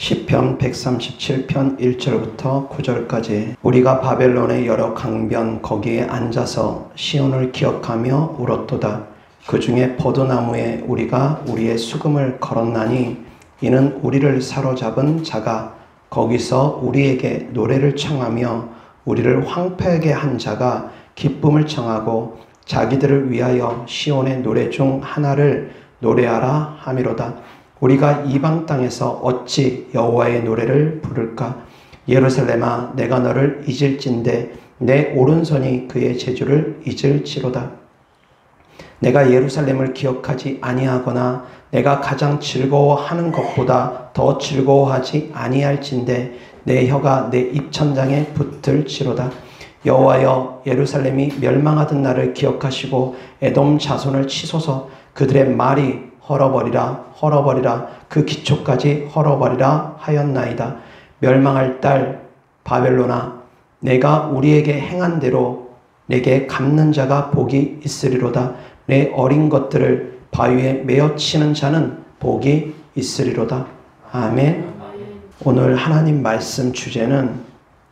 시편 137편 1절부터 9절까지 우리가 바벨론의 여러 강변 거기에 앉아서 시온을 기억하며 울었도다. 그 중에 버드나무에 우리가 우리의 수금을 걸었나니 이는 우리를 사로잡은 자가 거기서 우리에게 노래를 청하며 우리를 황폐하게 한 자가 기쁨을 청하고 자기들을 위하여 시온의 노래 중 하나를 노래하라 하미로다. 우리가 이방 땅에서 어찌 여호와의 노래를 부를까? 예루살렘아, 내가 너를 잊을진대 내 오른손이 그의 재주를 잊을지로다. 내가 예루살렘을 기억하지 아니하거나 내가 가장 즐거워하는 것보다 더 즐거워하지 아니할진대 내 혀가 내 입천장에 붙을지로다. 여호와여, 예루살렘이 멸망하던 날을 기억하시고 에돔 자손을 치소서. 그들의 말이 헐어버리라 헐어버리라 그 기초까지 헐어버리라 하였나이다. 멸망할 딸 바벨론아, 내가 우리에게 행한 대로 내게 갚는 자가 복이 있으리로다. 내 어린 것들을 바위에 메어치는 자는 복이 있으리로다. 아멘. 오늘 하나님 말씀 주제는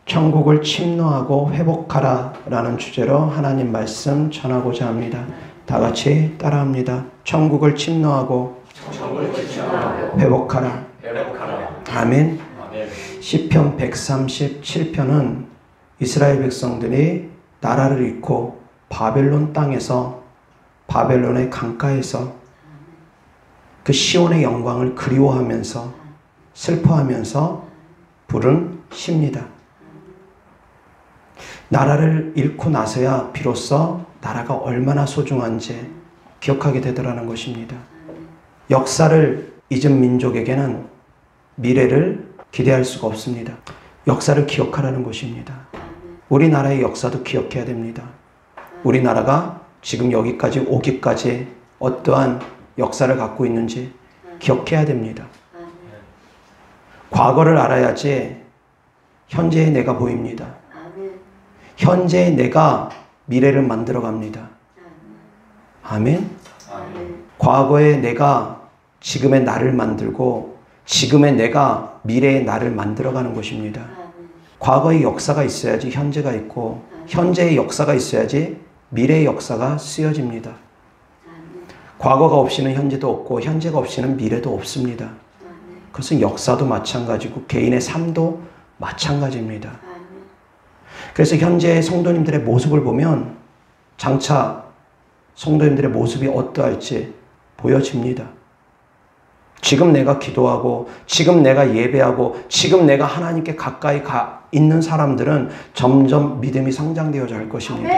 천국을 침노하고 회복하라 라는 주제로 하나님 말씀 전하고자 합니다. 다 같이 따라합니다. 천국을 침노하고 회복하라. 아멘. 시편 137편은 이스라엘 백성들이 나라를 잃고 바벨론 땅에서 바벨론의 강가에서 그 시온의 영광을 그리워하면서 슬퍼하면서 부른 시입니다. 나라를 잃고 나서야 비로소 나라가 얼마나 소중한지 기억하게 되더라는 것입니다. 역사를 잊은 민족에게는 미래를 기대할 수가 없습니다. 역사를 기억하라는 것입니다. 우리나라의 역사도 기억해야 됩니다. 우리나라가 지금 여기까지 오기까지 어떠한 역사를 갖고 있는지 기억해야 됩니다. 과거를 알아야지 현재의 내가 보입니다. 현재의 내가 미래를 만들어 갑니다. 아멘. 과거의 내가 지금의 나를 만들고 지금의 내가 미래의 나를 만들어가는 것입니다. 과거의 역사가 있어야지 현재가 있고 현재의 역사가 있어야지 미래의 역사가 쓰여집니다. 과거가 없이는 현재도 없고 현재가 없이는 미래도 없습니다. 그것은 역사도 마찬가지고 개인의 삶도 마찬가지입니다. 그래서 현재 성도님들의 모습을 보면 장차 성도님들의 모습이 어떠할지 보여집니다. 지금 내가 기도하고 지금 내가 예배하고 지금 내가 하나님께 가까이 있는 사람들은 점점 믿음이 성장되어져 갈 것입니다.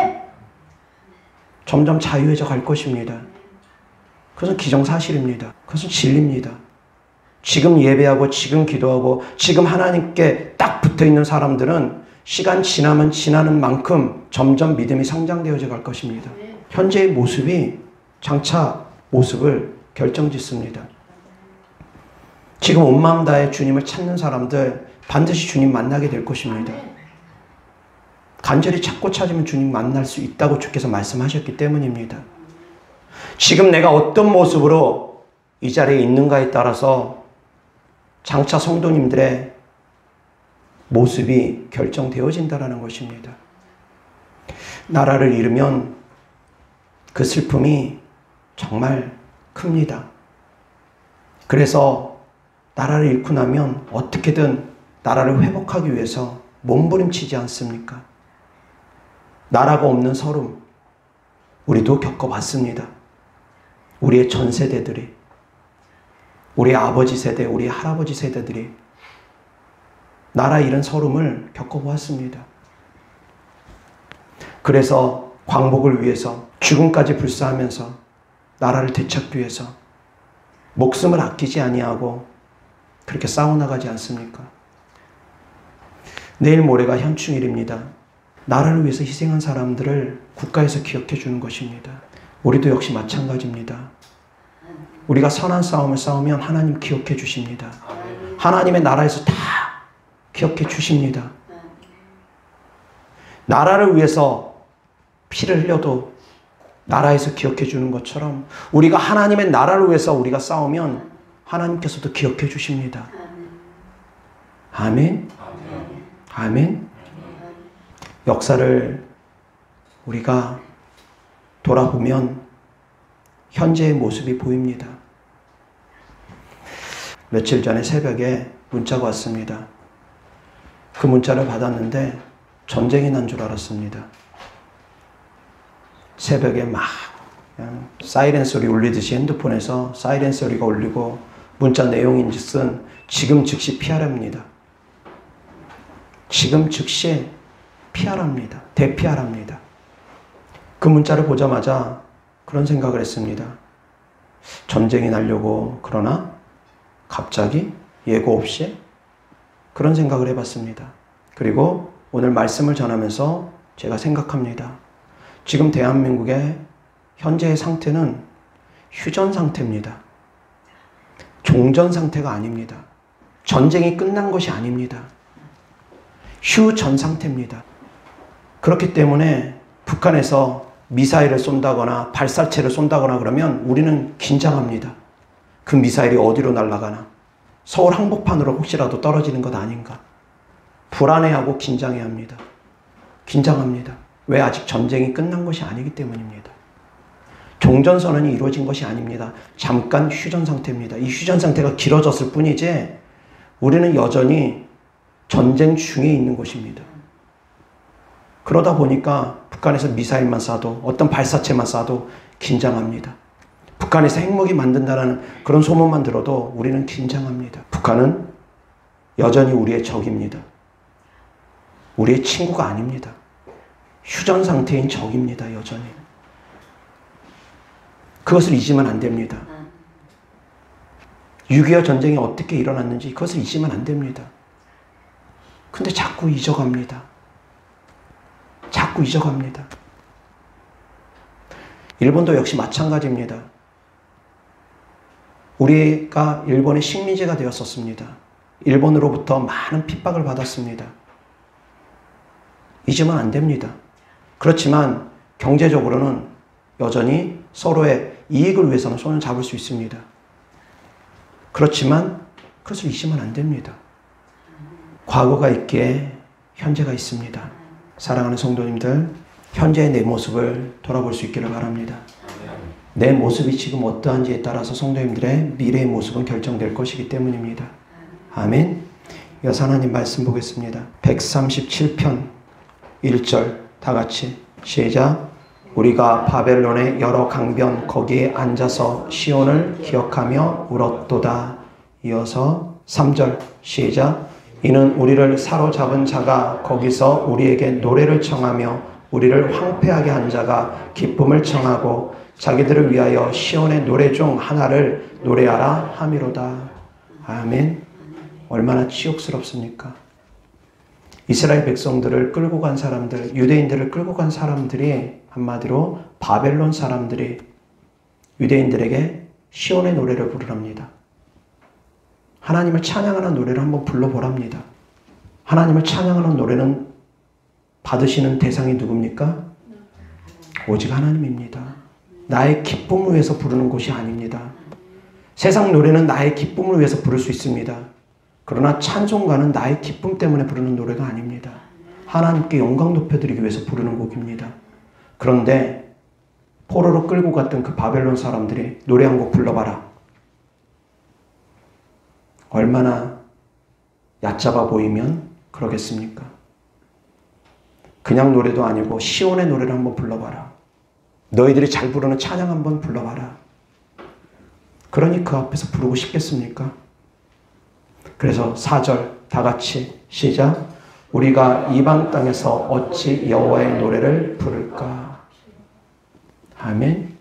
점점 자유해져 갈 것입니다. 그것은 기정사실입니다. 그것은 진리입니다. 지금 예배하고 지금 기도하고 지금 하나님께 딱 붙어있는 사람들은 시간 지나면 지나는 만큼 점점 믿음이 성장되어져 갈 것입니다. 현재의 모습이 장차 모습을 결정짓습니다. 지금 온 마음 다해 주님을 찾는 사람들 반드시 주님 만나게 될 것입니다. 간절히 찾고 찾으면 주님 만날 수 있다고 주께서 말씀하셨기 때문입니다. 지금 내가 어떤 모습으로 이 자리에 있는가에 따라서 장차 성도님들의 모습이 결정되어진다는 것입니다. 나라를 잃으면 그 슬픔이 정말 큽니다. 그래서 나라를 잃고 나면 어떻게든 나라를 회복하기 위해서 몸부림치지 않습니까? 나라가 없는 서름, 우리도 겪어봤습니다. 우리의 전 세대들이, 우리 아버지 세대, 우리 할아버지 세대들이 나라 잃은 서름을 겪어보았습니다. 그래서 광복을 위해서 죽음까지 불사하면서 나라를 되찾기 위해서 목숨을 아끼지 아니하고 그렇게 싸워나가지 않습니까? 내일 모레가 현충일입니다. 나라를 위해서 희생한 사람들을 국가에서 기억해 주는 것입니다. 우리도 역시 마찬가지입니다. 우리가 선한 싸움을 싸우면 하나님 기억해 주십니다. 하나님의 나라에서 다 기억해 주십니다. 나라를 위해서 피를 흘려도 나라에서 기억해 주는 것처럼 우리가 하나님의 나라를 위해서 우리가 싸우면 하나님께서도 기억해 주십니다. 아멘. 아멘. 역사를 우리가 돌아보면 현재의 모습이 보입니다. 며칠 전에 새벽에 문자가 왔습니다. 그 문자를 받았는데 전쟁이 난 줄 알았습니다. 새벽에 막 그냥 사이렌 소리 울리듯이 핸드폰에서 사이렌 소리가 울리고 문자 내용인즉슨 지금 즉시 피하랍니다. 지금 즉시 피하랍니다. 대피하랍니다. 그 문자를 보자마자 그런 생각을 했습니다. 전쟁이 나려고 그러나 갑자기 예고 없이 그런 생각을 해봤습니다. 그리고 오늘 말씀을 전하면서 제가 생각합니다. 지금 대한민국의 현재의 상태는 휴전 상태입니다. 종전 상태가 아닙니다. 전쟁이 끝난 것이 아닙니다. 휴전 상태입니다. 그렇기 때문에 북한에서 미사일을 쏜다거나 발사체를 쏜다거나 그러면 우리는 긴장합니다. 그 미사일이 어디로 날아가나? 서울 한복판으로 혹시라도 떨어지는 것 아닌가? 불안해하고 긴장해야 합니다. 긴장합니다. 왜? 아직 전쟁이 끝난 것이 아니기 때문입니다. 종전선언이 이루어진 것이 아닙니다. 잠깐 휴전 상태입니다. 이 휴전 상태가 길어졌을 뿐이지 우리는 여전히 전쟁 중에 있는 것입니다. 그러다 보니까 북한에서 미사일만 쏴도 어떤 발사체만 쏴도 긴장합니다. 북한에서 핵무기 만든다는 그런 소문만 들어도 우리는 긴장합니다. 북한은 여전히 우리의 적입니다. 우리의 친구가 아닙니다. 휴전 상태인 적입니다. 여전히. 그것을 잊으면 안 됩니다. 6.25 전쟁이 어떻게 일어났는지 그것을 잊으면 안 됩니다. 근데 자꾸 잊어갑니다. 자꾸 잊어갑니다. 일본도 역시 마찬가지입니다. 우리가 일본의 식민지가 되었었습니다. 일본으로부터 많은 핍박을 받았습니다. 잊으면 안 됩니다. 그렇지만 경제적으로는 여전히 서로의 이익을 위해서는 손을 잡을 수 있습니다. 그렇지만 그것을 잊으면 안 됩니다. 과거가 있기에 현재가 있습니다. 사랑하는 성도님들, 현재의 내 모습을 돌아볼 수 있기를 바랍니다. 내 모습이 지금 어떠한지에 따라서 성도님들의 미래의 모습은 결정될 것이기 때문입니다. 아멘. 이어서 하나님 말씀 보겠습니다. 137편 1절 다 같이 시작. 우리가 바벨론의 여러 강변 거기에 앉아서 시온을 기억하며 울었도다. 이어서 3절 시작. 이는 우리를 사로잡은 자가 거기서 우리에게 노래를 청하며 우리를 황폐하게 한 자가 기쁨을 청하고 자기들을 위하여 시온의 노래 중 하나를 노래하라 함이로다. 아멘. 얼마나 치욕스럽습니까? 이스라엘 백성들을 끌고 간 사람들, 유대인들을 끌고 간 사람들이 한마디로 바벨론 사람들이 유대인들에게 시온의 노래를 부르랍니다. 하나님을 찬양하는 노래를 한번 불러보랍니다. 하나님을 찬양하는 노래는 받으시는 대상이 누굽니까? 오직 하나님입니다. 나의 기쁨을 위해서 부르는 것이 아닙니다. 세상 노래는 나의 기쁨을 위해서 부를 수 있습니다. 그러나 찬송가는 나의 기쁨 때문에 부르는 노래가 아닙니다. 하나님께 영광 높여드리기 위해서 부르는 곡입니다. 그런데 포로로 끌고 갔던 그 바벨론 사람들이 노래 한 곡 불러봐라. 얼마나 얕잡아 보이면 그러겠습니까? 그냥 노래도 아니고 시온의 노래를 한번 불러봐라. 너희들이 잘 부르는 찬양 한번 불러봐라. 그러니 그 앞에서 부르고 싶겠습니까? 그래서 4절 다 같이 시작. 우리가 이방 땅에서 어찌 여호와의 노래를 부를까? 아멘.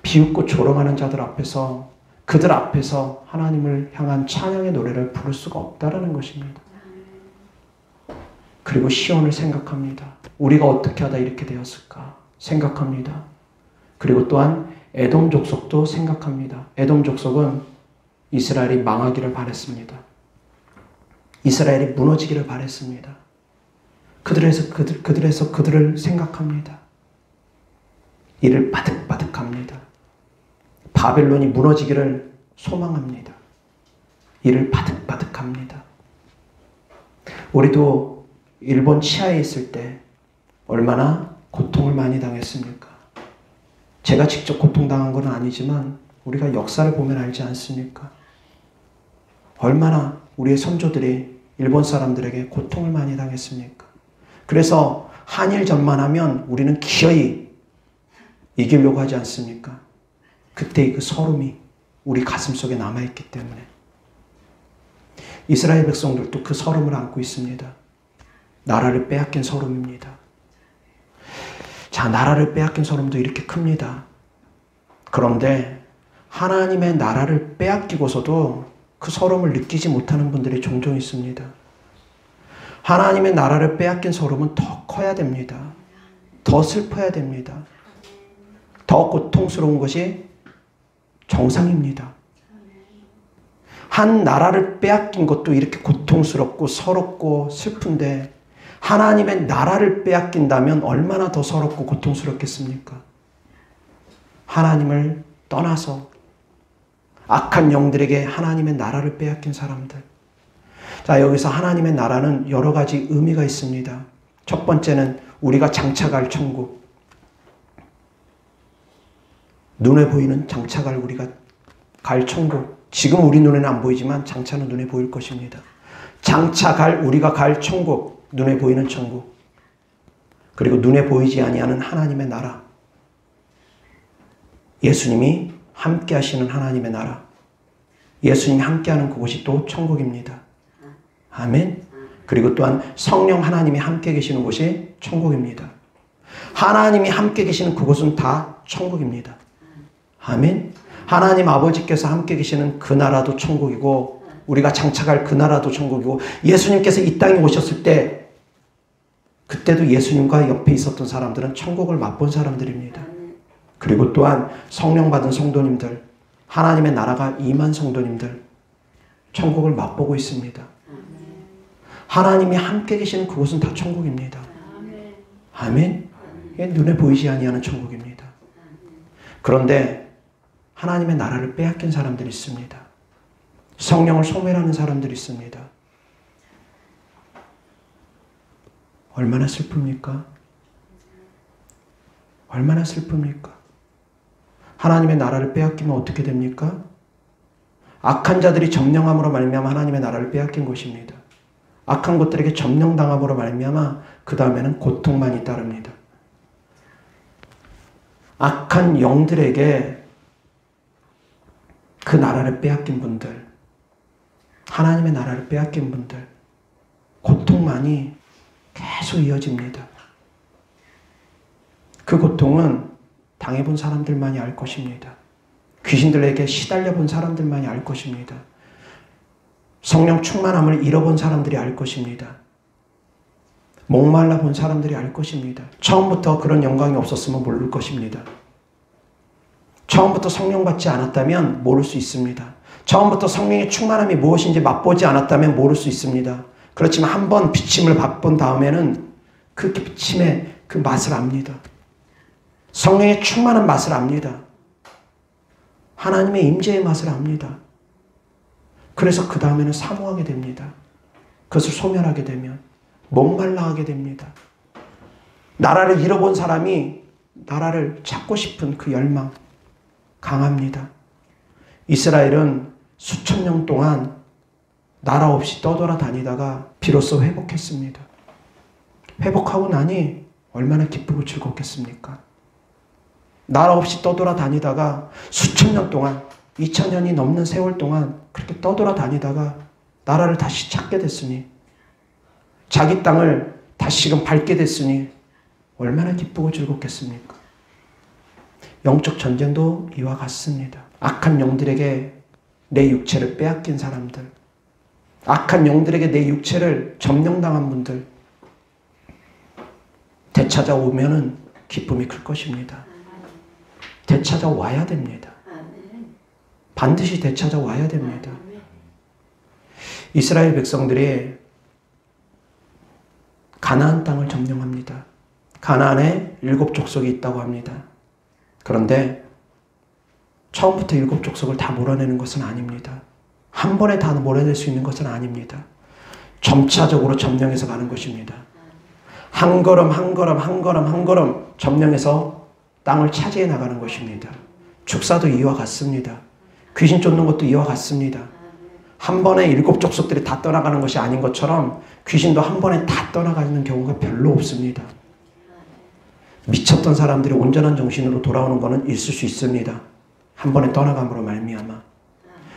비웃고 조롱하는 자들 앞에서 그들 앞에서 하나님을 향한 찬양의 노래를 부를 수가 없다라는 것입니다. 그리고 시온을 생각합니다. 우리가 어떻게 하다 이렇게 되었을까 생각합니다. 그리고 또한 에돔 족속도 생각합니다. 에돔 족속은 이스라엘이 망하기를 바랬습니다. 이스라엘이 무너지기를 바랬습니다. 그들을 생각합니다. 이를 바득바득합니다. 바벨론이 무너지기를 소망합니다. 이를 바득바득합니다. 우리도 일본 치하에 있을 때 얼마나 고통을 많이 당했습니까? 제가 직접 고통당한 건 아니지만 우리가 역사를 보면 알지 않습니까? 얼마나 우리의 선조들이 일본 사람들에게 고통을 많이 당했습니까? 그래서 한일전만 하면 우리는 기어이 이기려고 하지 않습니까? 그때의 그 서름이 우리 가슴속에 남아있기 때문에. 이스라엘 백성들도 그 서름을 안고 있습니다. 나라를 빼앗긴 서름입니다. 자, 나라를 빼앗긴 서름도 이렇게 큽니다. 그런데 하나님의 나라를 빼앗기고서도 그 서름을 느끼지 못하는 분들이 종종 있습니다. 하나님의 나라를 빼앗긴 서름은 더 커야 됩니다. 더 슬퍼야 됩니다. 더 고통스러운 것이 정상입니다. 한 나라를 빼앗긴 것도 이렇게 고통스럽고 서럽고 슬픈데 하나님의 나라를 빼앗긴다면 얼마나 더 서럽고 고통스럽겠습니까? 하나님을 떠나서 악한 영들에게 하나님의 나라를 빼앗긴 사람들. 자, 여기서 하나님의 나라는 여러 가지 의미가 있습니다. 첫 번째는 우리가 장차갈 천국. 눈에 보이는 장차갈 우리가 갈 천국. 지금 우리 눈에는 안 보이지만 장차는 눈에 보일 것입니다. 장차갈 우리가 갈 천국. 눈에 보이는 천국. 그리고 눈에 보이지 아니하는 하나님의 나라. 예수님이 함께 하시는 하나님의 나라. 예수님이 함께하는 그곳이 또 천국입니다. 아멘. 그리고 또한 성령 하나님이 함께 계시는 곳이 천국입니다. 하나님이 함께 계시는 그곳은 다 천국입니다. 아멘. 하나님 아버지께서 함께 계시는 그 나라도 천국이고 우리가 장차갈 그 나라도 천국이고 예수님께서 이 땅에 오셨을 때 그때도 예수님과 옆에 있었던 사람들은 천국을 맛본 사람들입니다. 그리고 또한 성령 받은 성도님들, 하나님의 나라가 임한 성도님들, 천국을 맛보고 있습니다. 하나님이 함께 계시는 그곳은 다 천국입니다. 아멘. 눈에 보이지 아니하는 천국입니다. 그런데 하나님의 나라를 빼앗긴 사람들이 있습니다. 성령을 소멸하는 사람들이 있습니다. 얼마나 슬픕니까? 얼마나 슬픕니까? 하나님의 나라를 빼앗기면 어떻게 됩니까? 악한 자들이 점령함으로 말미암아 하나님의 나라를 빼앗긴 것입니다. 악한 것들에게 점령당함으로 말미암아 그 다음에는 고통만이 따릅니다. 악한 영들에게 그 나라를 빼앗긴 분들, 하나님의 나라를 빼앗긴 분들, 고통만이 계속 이어집니다. 그 고통은 당해본 사람들만이 알 것입니다. 귀신들에게 시달려 본 사람들만이 알 것입니다. 성령 충만함을 잃어본 사람들이 알 것입니다. 목말라 본 사람들이 알 것입니다. 처음부터 그런 영광이 없었으면 모를 것입니다. 처음부터 성령 받지 않았다면 모를 수 있습니다. 처음부터 성령의 충만함이 무엇인지 맛보지 않았다면 모를 수 있습니다. 그렇지만 한번 비침을 맛본 다음에는 그 비침의 그 맛을 압니다. 성령의 충만한 맛을 압니다. 하나님의 임재의 맛을 압니다. 그래서 그 다음에는 사모하게 됩니다. 그것을 소멸하게 되면 목말라 하게 됩니다. 나라를 잃어본 사람이 나라를 찾고 싶은 그 열망 강합니다. 이스라엘은 수천 년 동안 나라 없이 떠돌아다니다가 비로소 회복했습니다. 회복하고 나니 얼마나 기쁘고 즐겁겠습니까? 나라 없이 떠돌아다니다가 수천 년 동안 2000년이 넘는 세월 동안 그렇게 떠돌아다니다가 나라를 다시 찾게 됐으니 자기 땅을 다시금 밟게 됐으니 얼마나 기쁘고 즐겁겠습니까? 영적 전쟁도 이와 같습니다. 악한 영들에게 내 육체를 빼앗긴 사람들, 악한 영들에게 내 육체를 점령당한 분들 되찾아오면은 기쁨이 클 것입니다. 되찾아와야 됩니다. 반드시 되찾아와야 됩니다. 이스라엘 백성들이 가나안 땅을 점령합니다. 가나안에 7족속이 있다고 합니다. 그런데 처음부터 7족속을 다 몰아내는 것은 아닙니다. 한 번에 다 몰아낼 수 있는 것은 아닙니다. 점차적으로 점령해서 가는 것입니다. 한 걸음 한 걸음 한 걸음 한 걸음 점령해서 땅을 차지해 나가는 것입니다. 축사도 이와 같습니다. 귀신 쫓는 것도 이와 같습니다. 한 번에 7 족속들이 다 떠나가는 것이 아닌 것처럼 귀신도 한 번에 다 떠나가는 경우가 별로 없습니다. 미쳤던 사람들이 온전한 정신으로 돌아오는 것은 있을 수 있습니다. 한 번에 떠나감으로 말미암아.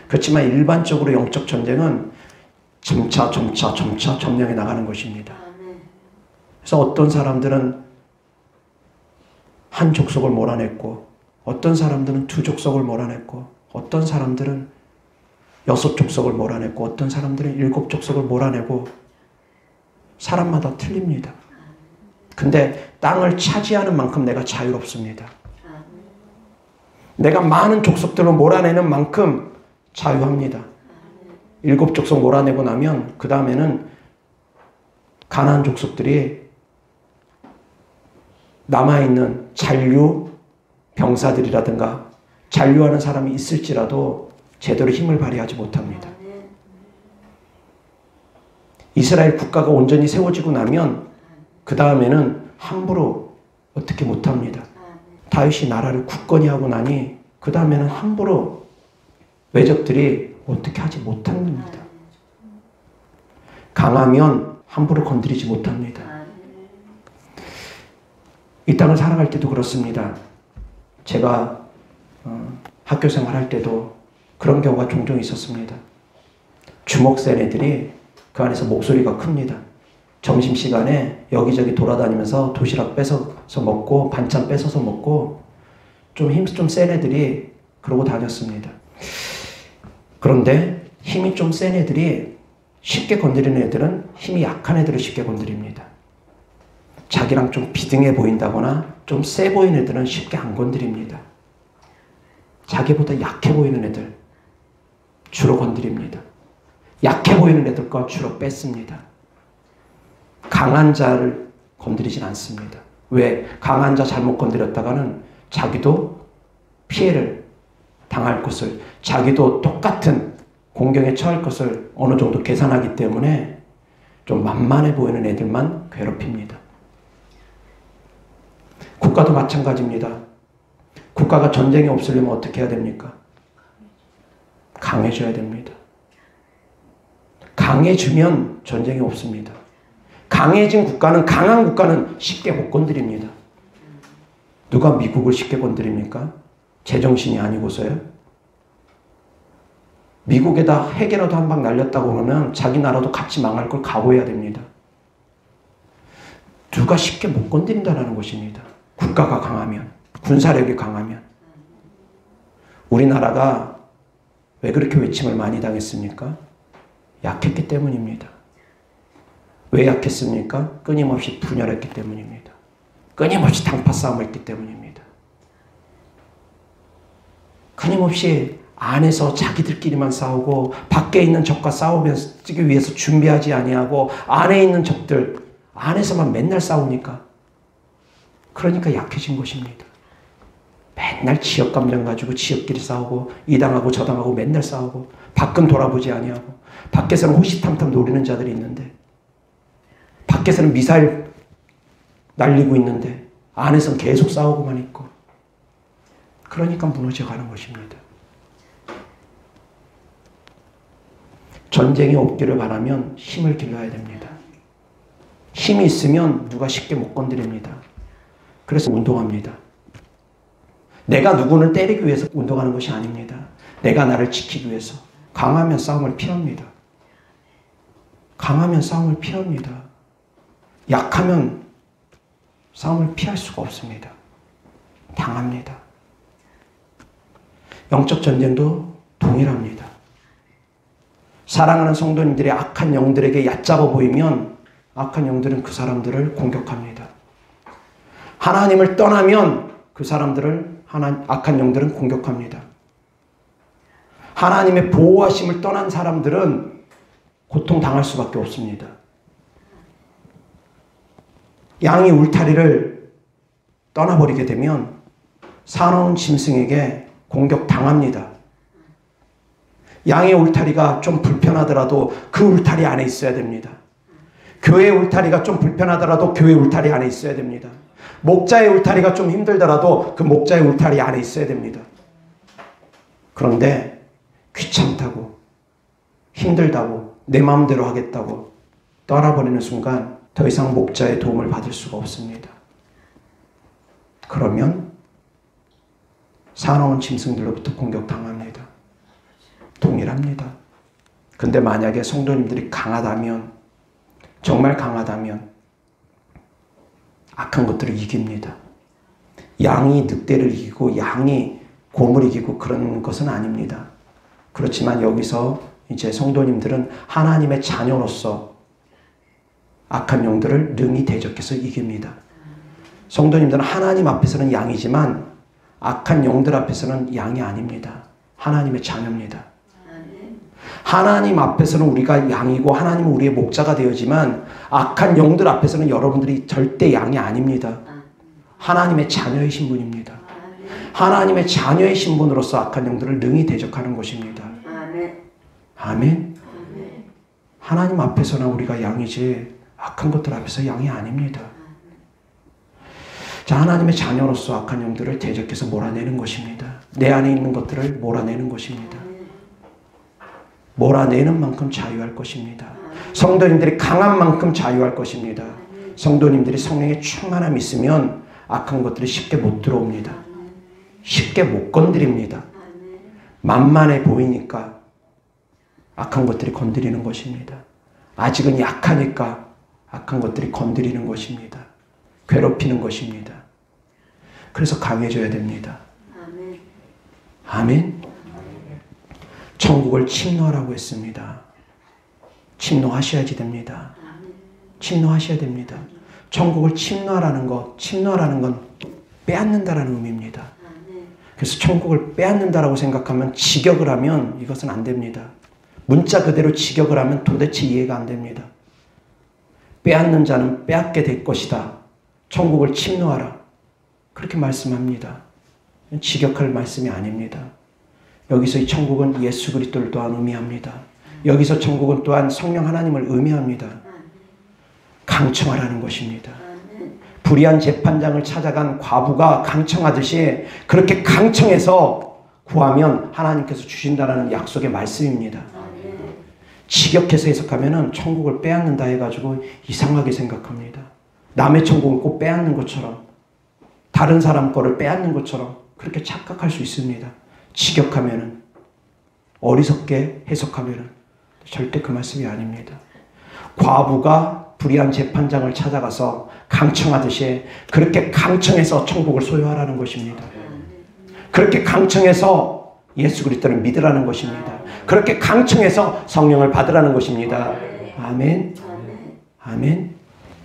그렇지만 일반적으로 영적 전쟁은 점차 점령해 나가는 것입니다. 그래서 어떤 사람들은 한 족속을 몰아냈고, 어떤 사람들은 2 족속을 몰아냈고, 어떤 사람들은 6 족속을 몰아냈고, 어떤 사람들은 7 족속을 몰아내고, 사람마다 틀립니다. 근데 땅을 차지하는 만큼 내가 자유롭습니다. 내가 많은 족속들을 몰아내는 만큼 자유합니다. 7 족속 몰아내고 나면 그 다음에는 가나안 족속들이 남아있는 잔류 병사들이라든가 잔류하는 사람이 있을지라도 제대로 힘을 발휘하지 못합니다. 이스라엘 국가가 온전히 세워지고 나면 그 다음에는 함부로 어떻게 못합니다. 다윗이 나라를 굳건히 하고 나니 그 다음에는 함부로 외적들이 어떻게 하지 못합니다. 강하면 함부로 건드리지 못합니다. 이 땅을 살아갈 때도 그렇습니다. 제가 학교 생활할 때도 그런 경우가 종종 있었습니다. 주먹 센 애들이 그 안에서 목소리가 큽니다. 점심시간에 여기저기 돌아다니면서 도시락 뺏어서 먹고 반찬 뺏어서 먹고 좀 힘 좀 센 애들이 그러고 다녔습니다. 그런데 힘이 좀 센 애들이 쉽게 건드리는 애들은 힘이 약한 애들을 쉽게 건드립니다. 자기랑 좀 비등해 보인다거나 좀 세 보이는 애들은 쉽게 안 건드립니다. 자기보다 약해 보이는 애들 주로 건드립니다. 약해 보이는 애들과 주로 뺏습니다. 강한 자를 건드리진 않습니다. 왜? 강한 자 잘못 건드렸다가는 자기도 피해를 당할 것을, 자기도 똑같은 공경에 처할 것을 어느 정도 계산하기 때문에 좀 만만해 보이는 애들만 괴롭힙니다. 국가도 마찬가지입니다. 국가가 전쟁이 없으려면 어떻게 해야 됩니까? 강해져야 됩니다. 강해지면 전쟁이 없습니다. 강해진 국가는, 강한 국가는 쉽게 못 건드립니다. 누가 미국을 쉽게 건드립니까? 제정신이 아니고서요. 미국에다 핵이라도 한 방 날렸다고 그러면 자기 나라도 같이 망할 걸 각오해야 됩니다. 누가 쉽게 못 건드린다는 것입니다. 국가가 강하면, 군사력이 강하면. 우리나라가 왜 그렇게 외침을 많이 당했습니까? 약했기 때문입니다. 왜 약했습니까? 끊임없이 분열했기 때문입니다. 끊임없이 당파 싸움을 했기 때문입니다. 끊임없이 안에서 자기들끼리만 싸우고 밖에 있는 적과 싸우기 위해서 준비하지 아니하고 안에 있는 적들 안에서만 맨날 싸우니까 그러니까 약해진 것입니다. 맨날 지역감정 가지고 지역끼리 싸우고 이 당하고 저 당하고 맨날 싸우고 밖은 돌아보지 아니하고 밖에서는 호시탐탐 노리는 자들이 있는데 밖에서는 미사일 날리고 있는데 안에서는 계속 싸우고만 있고 그러니까 무너져가는 것입니다. 전쟁이 없기를 바라면 힘을 길러야 됩니다. 힘이 있으면 누가 쉽게 못 건드립니다. 그래서 운동합니다. 내가 누구를 때리기 위해서 운동하는 것이 아닙니다. 내가 나를 지키기 위해서. 강하면 싸움을 피합니다. 강하면 싸움을 피합니다. 약하면 싸움을 피할 수가 없습니다. 당합니다. 영적 전쟁도 동일합니다. 사랑하는 성도님들이 악한 영들에게 얕잡아 보이면 악한 영들은 그 사람들을 공격합니다. 하나님을 떠나면 그 사람들을 악한 영들은 공격합니다. 하나님의 보호하심을 떠난 사람들은 고통당할 수밖에 없습니다. 양이 울타리를 떠나버리게 되면 사나운 짐승에게 공격당합니다. 양의 울타리가 좀 불편합니다. 불편하더라도 그 울타리 안에 있어야 됩니다. 교회 울타리가 좀 불편하더라도 교회 울타리 안에 있어야 됩니다. 목자의 울타리가 좀 힘들더라도 그 목자의 울타리 안에 있어야 됩니다. 그런데 귀찮다고, 힘들다고, 내 마음대로 하겠다고 떠나버리는 순간 더 이상 목자의 도움을 받을 수가 없습니다. 그러면 사나운 짐승들로부터 공격당합니다. 동일합니다. 근데 만약에 성도님들이 강하다면, 정말 강하다면 악한 것들을 이깁니다. 양이 늑대를 이기고 양이 곰을 이기고 그런 것은 아닙니다. 그렇지만 여기서 이제 성도님들은 하나님의 자녀로서 악한 영들을 능히 대적해서 이깁니다. 성도님들은 하나님 앞에서는 양이지만 악한 영들 앞에서는 양이 아닙니다. 하나님의 자녀입니다. 하나님 앞에서는 우리가 양이고 하나님은 우리의 목자가 되어지만 악한 영들 앞에서는 여러분들이 절대 양이 아닙니다. 하나님의 자녀이신 분입니다. 하나님의 자녀의 신분으로서 악한 영들을 능히 대적하는 것입니다. 아멘. 하나님 앞에서나 우리가 양이지 악한 것들 앞에서 양이 아닙니다. 자, 하나님의 자녀로서 악한 영들을 대적해서 몰아내는 것입니다. 내 안에 있는 것들을 몰아내는 것입니다. 몰아내는 만큼 자유할 것입니다. 성도님들이 강한 만큼 자유할 것입니다. 성도님들이 성령의 충만함이 있으면 악한 것들이 쉽게 못 들어옵니다. 쉽게 못 건드립니다. 만만해 보이니까 악한 것들이 건드리는 것입니다. 아직은 약하니까 악한 것들이 건드리는 것입니다. 괴롭히는 것입니다. 그래서 강해져야 됩니다. 아멘. 천국을 침노하라고 했습니다. 침노하셔야지 됩니다. 침노하셔야 됩니다. 천국을 침노하라는 건 빼앗는다라는 의미입니다. 그래서 천국을 빼앗는다라고 생각하면 직역을 하면 이것은 안 됩니다. 문자 그대로 직역을 하면 도대체 이해가 안 됩니다. 빼앗는 자는 빼앗게 될 것이다. 천국을 침노하라. 그렇게 말씀합니다. 직역할 말씀이 아닙니다. 여기서 이 천국은 예수 그리스도를 또한 의미합니다. 여기서 천국은 또한 성령 하나님을 의미합니다. 강청하라는 것입니다. 불의한 재판장을 찾아간 과부가 강청하듯이 그렇게 강청해서 구하면 하나님께서 주신다라는 약속의 말씀입니다. 직역해서 해석하면 천국을 빼앗는다 해가지고 이상하게 생각합니다. 남의 천국을 꼭 빼앗는 것처럼, 다른 사람 거를 빼앗는 것처럼 그렇게 착각할 수 있습니다. 직역하면은, 어리석게 해석하면은 절대 그 말씀이 아닙니다. 과부가 불의한 재판장을 찾아가서 강청하듯이 그렇게 강청해서 천국을 소유하라는 것입니다. 그렇게 강청해서 예수 그리스도를 믿으라는 것입니다. 그렇게 강청해서 성령을 받으라는 것입니다. 아멘. 아멘.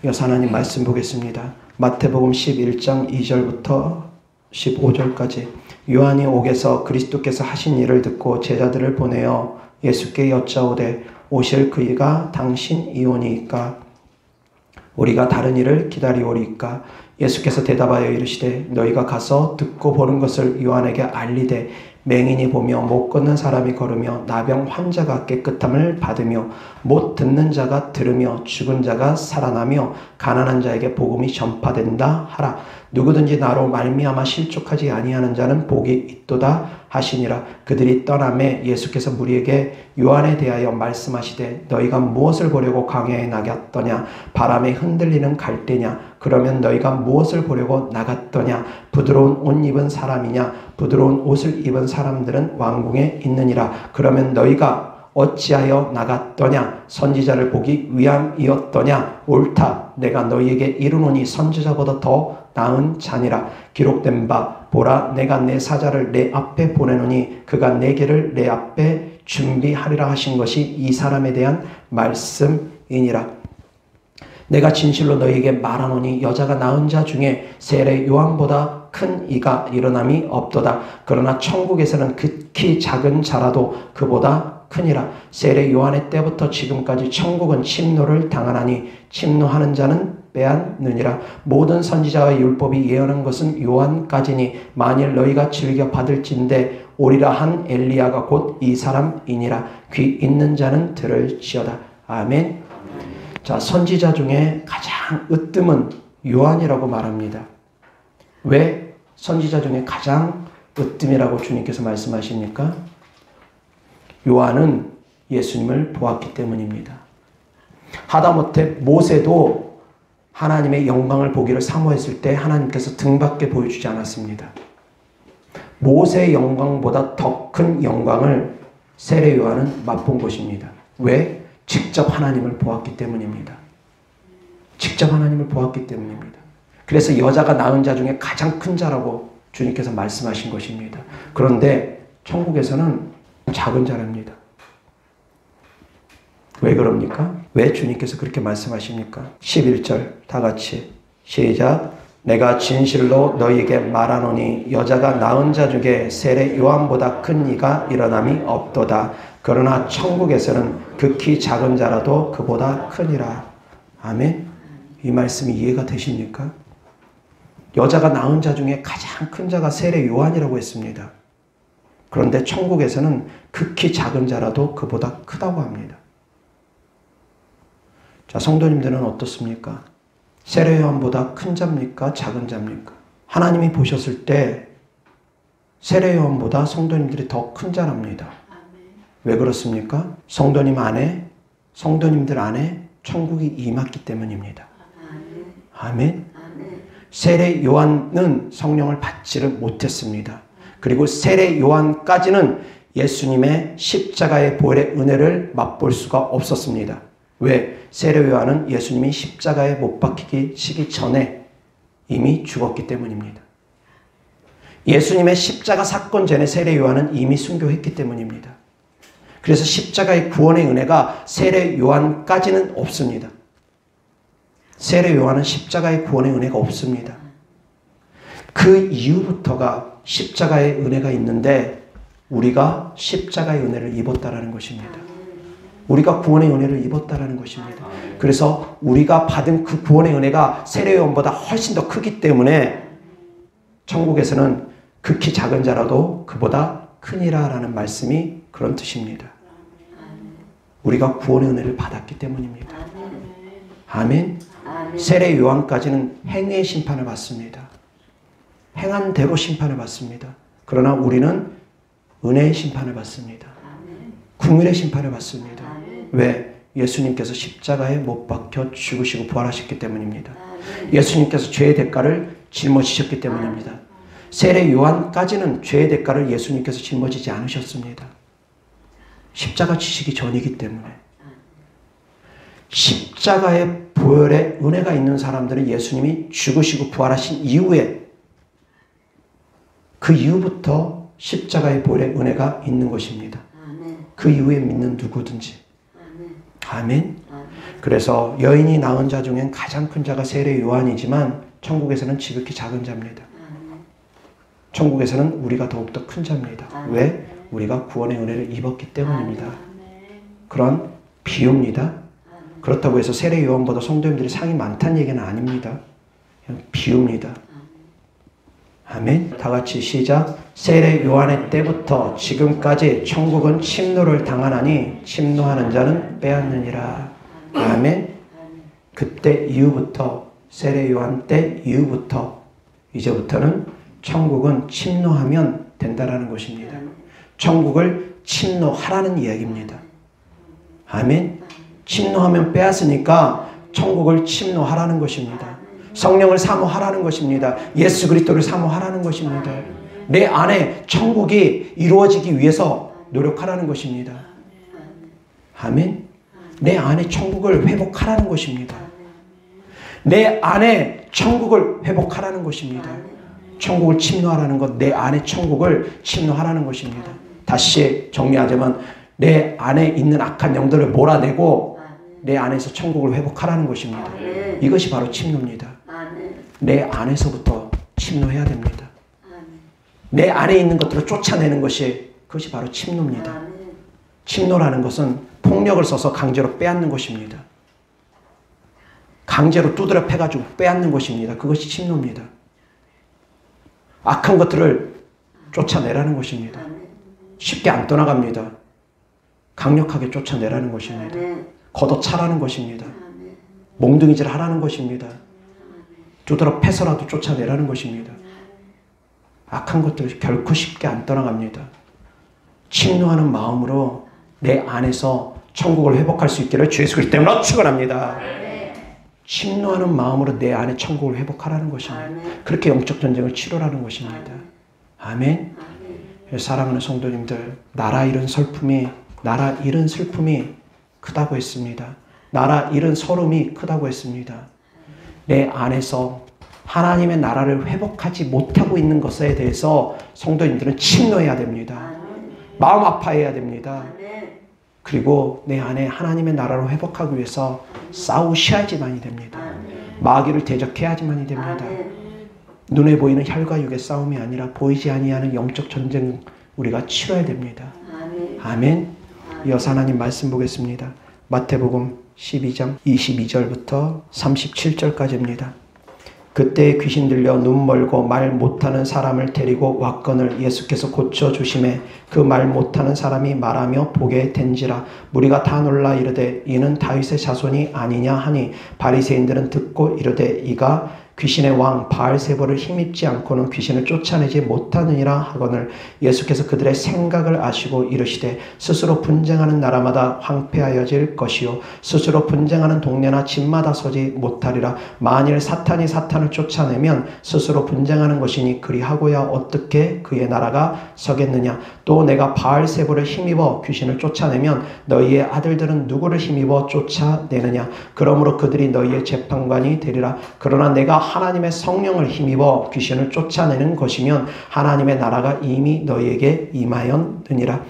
이어서 하나님 말씀 보겠습니다. 마태복음 11장 2절부터 15절까지. 요한이 옥에서 그리스도께서 하신 일을 듣고 제자들을 보내어 예수께 여짜오되 오실 그이가 당신이오니이까 우리가 다른 일을 기다리오리이까. 예수께서 대답하여 이르시되 너희가 가서 듣고 보는 것을 요한에게 알리되 맹인이 보며 못 걷는 사람이 걸으며 나병 환자가 깨끗함을 받으며 못 듣는 자가 들으며 죽은 자가 살아나며 가난한 자에게 복음이 전파된다 하라. 누구든지 나로 말미암아 실족하지 아니하는 자는 복이 있도다 하시니라. 그들이 떠나매 예수께서 무리에게 요한에 대하여 말씀하시되 너희가 무엇을 보려고 광야에 나갔더냐? 바람에 흔들리는 갈대냐? 그러면 너희가 무엇을 보려고 나갔더냐? 부드러운 옷 입은 사람이냐? 부드러운 옷을 입은 사람들은 왕궁에 있느니라. 그러면 너희가 어찌하여 나갔더냐? 선지자를 보기 위함이었더냐? 옳다. 내가 너희에게 이르노니 선지자보다 더 나은 자니라. 기록된 바 보라 내가 내 사자를 내 앞에 보내노니 그가 내 길을 내 앞에 준비하리라 하신 것이 이 사람에 대한 말씀이니라. 내가 진실로 너희에게 말하노니 여자가 낳은 자 중에 세례 요한보다 큰 이가 일어남이 없도다. 그러나 천국에서는 극히 작은 자라도 그보다 크니라. 세례 요한의 때부터 지금까지 천국은 침노를 당하나니 침노하는 자는 빼앗느니라. 모든 선지자와 율법이 예언한 것은 요한까지니 만일 너희가 즐겨 받을진대 오리라 한 엘리야가 곧 이 사람이니라. 귀 있는 자는 들을지어다. 아멘. 자, 선지자 중에 가장 으뜸은 요한이라고 말합니다. 왜 선지자 중에 가장 으뜸이라고 주님께서 말씀하십니까? 요한은 예수님을 보았기 때문입니다. 하다못해 모세도 하나님의 영광을 보기를 사모했을 때 하나님께서 등밖에 보여주지 않았습니다. 모세의 영광보다 더 큰 영광을 세례 요한은 맛본 것입니다. 왜? 직접 하나님을 보았기 때문입니다. 직접 하나님을 보았기 때문입니다. 그래서 여자가 낳은 자 중에 가장 큰 자라고 주님께서 말씀하신 것입니다. 그런데 천국에서는 작은 자랍니다. 왜 그럽니까? 왜 주님께서 그렇게 말씀하십니까? 11절 다 같이 시작. 내가 진실로 너희에게 말하노니 여자가 낳은 자 중에 세례 요한보다 큰 이가 일어남이 없도다. 그러나 천국에서는 극히 작은 자라도 그보다 크니라. 아멘. 이 말씀이 이해가 되십니까? 여자가 낳은 자 중에 가장 큰 자가 세례 요한이라고 했습니다. 그런데 천국에서는 극히 작은 자라도 그보다 크다고 합니다. 자, 성도님들은 어떻습니까? 세례 요한보다 큰 자입니까? 작은 자입니까? 하나님이 보셨을 때 세례 요한보다 성도님들이 더 큰 자랍니다. 왜 그렇습니까? 성도님들 안에 천국이 임했기 때문입니다. 아멘. 세례 요한은 성령을 받지를 못했습니다. 그리고 세례 요한까지는 예수님의 십자가의 보혈의 은혜를 맛볼 수가 없었습니다. 왜? 세례 요한은 예수님이 십자가에 못 박히시기 전에 이미 죽었기 때문입니다. 예수님의 십자가 사건 전에 세례 요한은 이미 순교했기 때문입니다. 그래서 십자가의 구원의 은혜가 세례 요한까지는 없습니다. 세례 요한은 십자가의 구원의 은혜가 없습니다. 그 이후부터가 십자가의 은혜가 있는데 우리가 십자가의 은혜를 입었다라는 것입니다. 우리가 구원의 은혜를 입었다라는 것입니다. 그래서 우리가 받은 그 구원의 은혜가 세례 요한보다 훨씬 더 크기 때문에 천국에서는 극히 작은 자라도 그보다 크니라라는 말씀이 그런 뜻입니다. 우리가 구원의 은혜를 받았기 때문입니다. 아멘. 세례 요한까지는 행위의 심판을 받습니다. 행한 대로 심판을 받습니다. 그러나 우리는 은혜의 심판을 받습니다. 국민의 심판을 받습니다. 왜? 예수님께서 십자가에 못 박혀 죽으시고 부활하셨기 때문입니다. 예수님께서 죄의 대가를 짊어지셨기 때문입니다. 세례 요한까지는 죄의 대가를 예수님께서 짊어지지 않으셨습니다. 십자가 지시기 전이기 때문에. 십자가의 보혈의 은혜가 있는 사람들은 예수님이 죽으시고 부활하신 이후에 그 이후부터 십자가의 보혈의 은혜가 있는 것입니다. 그 이후에 믿는 누구든지. 아멘. 그래서 여인이 낳은 자 중엔 가장 큰 자가 세례 요한이지만 천국에서는 지극히 작은 자입니다. 천국에서는 우리가 더욱더 큰 자입니다. 왜? 우리가 구원의 은혜를 입었기 때문입니다. 그런 비유입니다. 그렇다고 해서 세례 요한보다 성도님들이 상이 많다는 얘기는 아닙니다. 그냥 비유입니다. 아멘. 다 같이 시작. 세례 요한의 때부터 지금까지 천국은 침노를 당하나니 침노하는 자는 빼앗느니라. 아멘. 그때 이후부터 세례 요한 때 이후부터 이제부터는 천국은 침노하면 된다라는 것입니다. 천국을 침노하라는 이야기입니다. 아멘. 침노하면 빼앗으니까 천국을 침노하라는 것입니다. 성령을 사모하라는 것입니다. 예수 그리스도를 사모하라는 것입니다. 내 안에 천국이 이루어지기 위해서 노력하라는 것입니다. 아멘. 내 안에 천국을 회복하라는 것입니다. 내 안에 천국을 회복하라는 것입니다. 천국을 침노하라는 것, 내 안에 천국을 침노하라는 것입니다. 다시 정리하자면 내 안에 있는 악한 영들을 몰아내고 내 안에서 천국을 회복하라는 것입니다. 이것이 바로 침노입니다. 내 안에서부터 침노해야 됩니다. 내 안에 있는 것들을 쫓아내는 것이 그것이 바로 침노입니다. 침노라는 것은 폭력을 써서 강제로 빼앗는 것입니다. 강제로 두드려 패가지고 빼앗는 것입니다. 그것이 침노입니다. 악한 것들을 쫓아내라는 것입니다. 쉽게 안 떠나갑니다. 강력하게 쫓아내라는 것입니다. 걷어차라는 것입니다. 몽둥이질 하라는 것입니다. 두드러 패서라도 쫓아내라는 것입니다. 악한 것들 결코 쉽게 안 떠나갑니다. 침노하는 마음으로 내 안에서 천국을 회복할 수 있기를 주 예수 그리스도 이름으로 축원합니다. 침노하는 마음으로 내 안에 천국을 회복하라는 것입니다. 그렇게 영적 전쟁을 치르라는 것입니다. 아멘. 사랑하는 성도님들, 나라 잃은 슬픔이 크다고 했습니다. 나라 잃은 서름이 크다고 했습니다. 내 안에서 하나님의 나라를 회복하지 못하고 있는 것에 대해서 성도님들은 침노해야 됩니다. 마음 아파해야 됩니다. 그리고 내 안에 하나님의 나라를 회복하기 위해서 싸우셔야지만이 됩니다. 마귀를 대적해야지만이 됩니다. 눈에 보이는 혈과 육의 싸움이 아니라 보이지 아니하는 영적 전쟁 우리가 치러야 됩니다. 아멘. 이어서 하나님 말씀 보겠습니다. 마태복음 12장 22절부터 37절까지입니다. 그때 귀신 들려 눈 멀고 말 못하는 사람을 데리고 왔거늘 예수께서 고쳐주심에 그 말 못하는 사람이 말하며 보게 된지라. 무리가 다 놀라 이르되 이는 다윗의 자손이 아니냐 하니 바리새인들은 듣고 이르되 이가 귀신의 왕 바알세볼을 힘입지 않고는 귀신을 쫓아내지 못하느니라 하거늘 예수께서 그들의 생각을 아시고 이르시되 스스로 분쟁하는 나라마다 황폐하여질 것이요 스스로 분쟁하는 동네나 집마다 서지 못하리라. 만일 사탄이 사탄을 쫓아내면 스스로 분쟁하는 것이니 그리하고야 어떻게 그의 나라가 서겠느냐. 또 내가 바알세볼을 힘입어 귀신을 쫓아내면 너희의 아들들은 누구를 힘입어 쫓아내느냐. 그러므로 그들이 너희의 재판관이 되리라. 그러나 내가 하나님의 성령을 힘입어 귀신을 쫓아내는 것이면 하나님의 나라가 이미 너희에게 임하였느니라.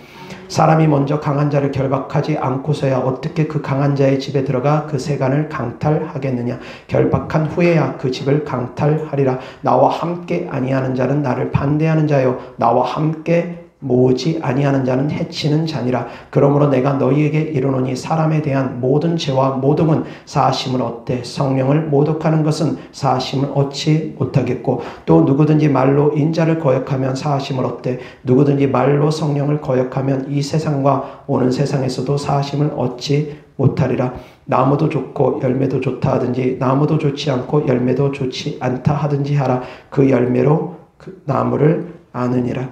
사람이 먼저 강한 자를 결박하지 않고서야 어떻게 그 강한 자의 집에 들어가 그 세간을 강탈하겠느냐. 결박한 후에야 그 집을 강탈하리라. 나와 함께 아니하는 자는 나를 반대하는 자요 나와 함께 모으지 아니하는 자는 해치는 자니라. 그러므로 내가 너희에게 이르노니 사람에 대한 모든 죄와 모독은 사하심을 얻되 성령을 모독하는 것은 사하심을 얻지 못하겠고 또 누구든지 말로 인자를 거역하면 사하심을 얻되 누구든지 말로 성령을 거역하면 이 세상과 오는 세상에서도 사하심을 얻지 못하리라. 나무도 좋고 열매도 좋다 하든지 나무도 좋지 않고 열매도 좋지 않다 하든지 하라. 그 열매로 그 나무를 아느니라.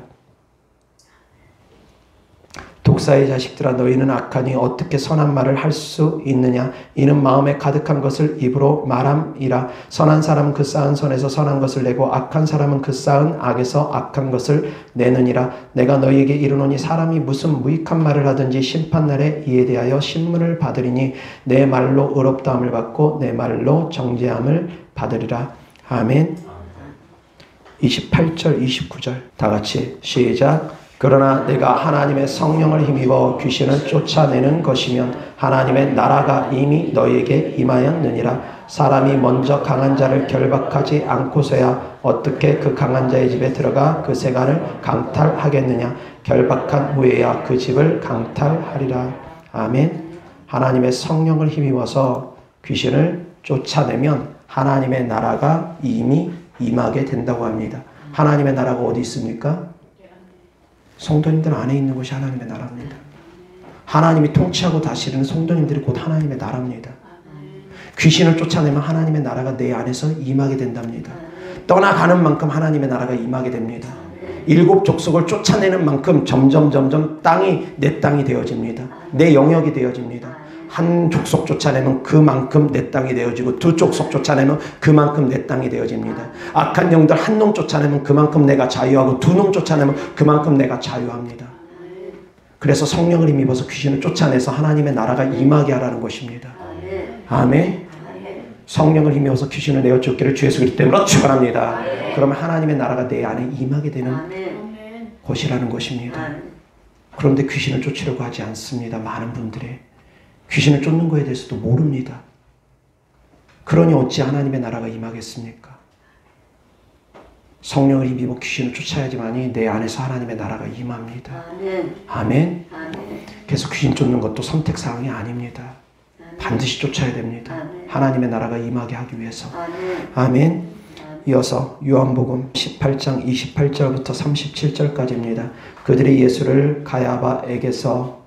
독사의 자식들아 너희는 악하니 어떻게 선한 말을 할 수 있느냐. 이는 마음에 가득한 것을 입으로 말함이라. 선한 사람은 그 쌓은 선에서 선한 것을 내고 악한 사람은 그 쌓은 악에서 악한 것을 내느니라. 내가 너희에게 이르노니 사람이 무슨 무익한 말을 하든지 심판날에 이에 대하여 신문을 받으리니 내 말로 의롭다함을 받고 내 말로 정죄함을 받으리라. 아멘. 28절 29절 다 같이 시작. 그러나 내가 하나님의 성령을 힘입어 귀신을 쫓아내는 것이면 하나님의 나라가 이미 너희에게 임하였느니라. 사람이 먼저 강한 자를 결박하지 않고서야 어떻게 그 강한 자의 집에 들어가 그 세간을 강탈하겠느냐. 결박한 후에야 그 집을 강탈하리라. 아멘. 하나님의 성령을 힘입어서 귀신을 쫓아내면 하나님의 나라가 이미 임하게 된다고 합니다. 하나님의 나라가 어디 있습니까? 성도님들 안에 있는 것이 하나님의 나라입니다. 하나님이 통치하고 다스리는 성도님들이 곧 하나님의 나라입니다. 귀신을 쫓아내면 하나님의 나라가 내 안에서 임하게 된답니다. 떠나가는 만큼 하나님의 나라가 임하게 됩니다. 일곱 족속을 쫓아내는 만큼 점점 땅이 내 땅이 되어집니다. 내 영역이 되어집니다. 한 족속 쫓아내면 그만큼 내 땅이 되어지고 두 족속 쫓아내면 그만큼 내 땅이 되어집니다. 악한 영들 한 놈 쫓아내면 그만큼 내가 자유하고 두 놈 쫓아내면 그만큼 내가 자유합니다. 그래서 성령을 힘입어서 귀신을 쫓아내서 하나님의 나라가 임하게 하라는 것입니다. 아멘. 성령을 힘입어서 귀신을 내어 쫓기를 주 예수 그리스도 이름으로 축원합니다. 그러면 하나님의 나라가 내 안에 임하게 되는 것이라는 것입니다. 그런데 귀신을 쫓으려고 하지 않습니다. 많은 분들이 귀신을 쫓는 것에 대해서도 모릅니다. 그러니 어찌 하나님의 나라가 임하겠습니까? 성령을 힘입어 귀신을 쫓아야지만이 내 안에서 하나님의 나라가 임합니다. 아멘. 그래서 귀신 쫓는 것도 선택사항이 아닙니다. 반드시 쫓아야 됩니다. 하나님의 나라가 임하게 하기 위해서. 아멘. 이어서 요한복음 18장 28절부터 37절까지입니다. 그들이 예수를 가야바에게서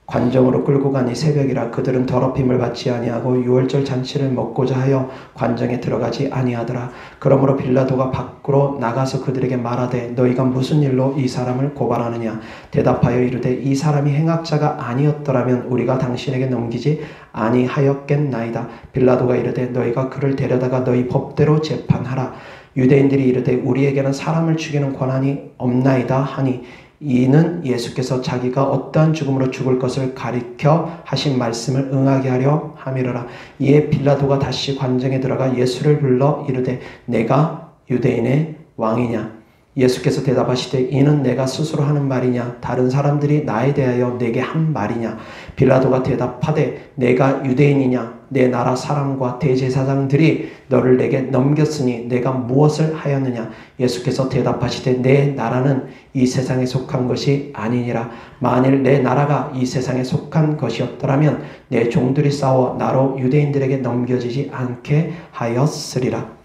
관정으로 끌고 가니 새벽이라 그들은 더럽힘을 받지 아니하고 유월절 잔치를 먹고자 하여 관정에 들어가지 아니하더라. 그러므로 빌라도가 밖으로 나가서 그들에게 말하되 너희가 무슨 일로 이 사람을 고발하느냐. 대답하여 이르되 이 사람이 행악자가 아니었더라면 우리가 당신에게 넘기지 아니하였겠나이다. 빌라도가 이르되 너희가 그를 데려다가 너희 법대로 재판하라. 유대인들이 이르되 우리에게는 사람을 죽이는 권한이 없나이다 하니 이는 예수께서 자기가 어떠한 죽음으로 죽을 것을 가리켜 하신 말씀을 응하게 하려 함이로라. 이에 빌라도가 다시 관정에 들어가 예수를 불러 이르되 내가 유대인의 왕이냐. 예수께서 대답하시되 이는 내가 스스로 하는 말이냐 다른 사람들이 나에 대하여 내게 한 말이냐. 빌라도가 대답하되 내가 유대인이냐. 내 나라 사람과 대제사장들이 너를 내게 넘겼으니 내가 무엇을 하였느냐. 예수께서 대답하시되 내 나라는 이 세상에 속한 것이 아니니라. 만일 내 나라가 이 세상에 속한 것이었더라면 내 종들이 싸워 나로 유대인들에게 넘겨지지 않게 하였으리라.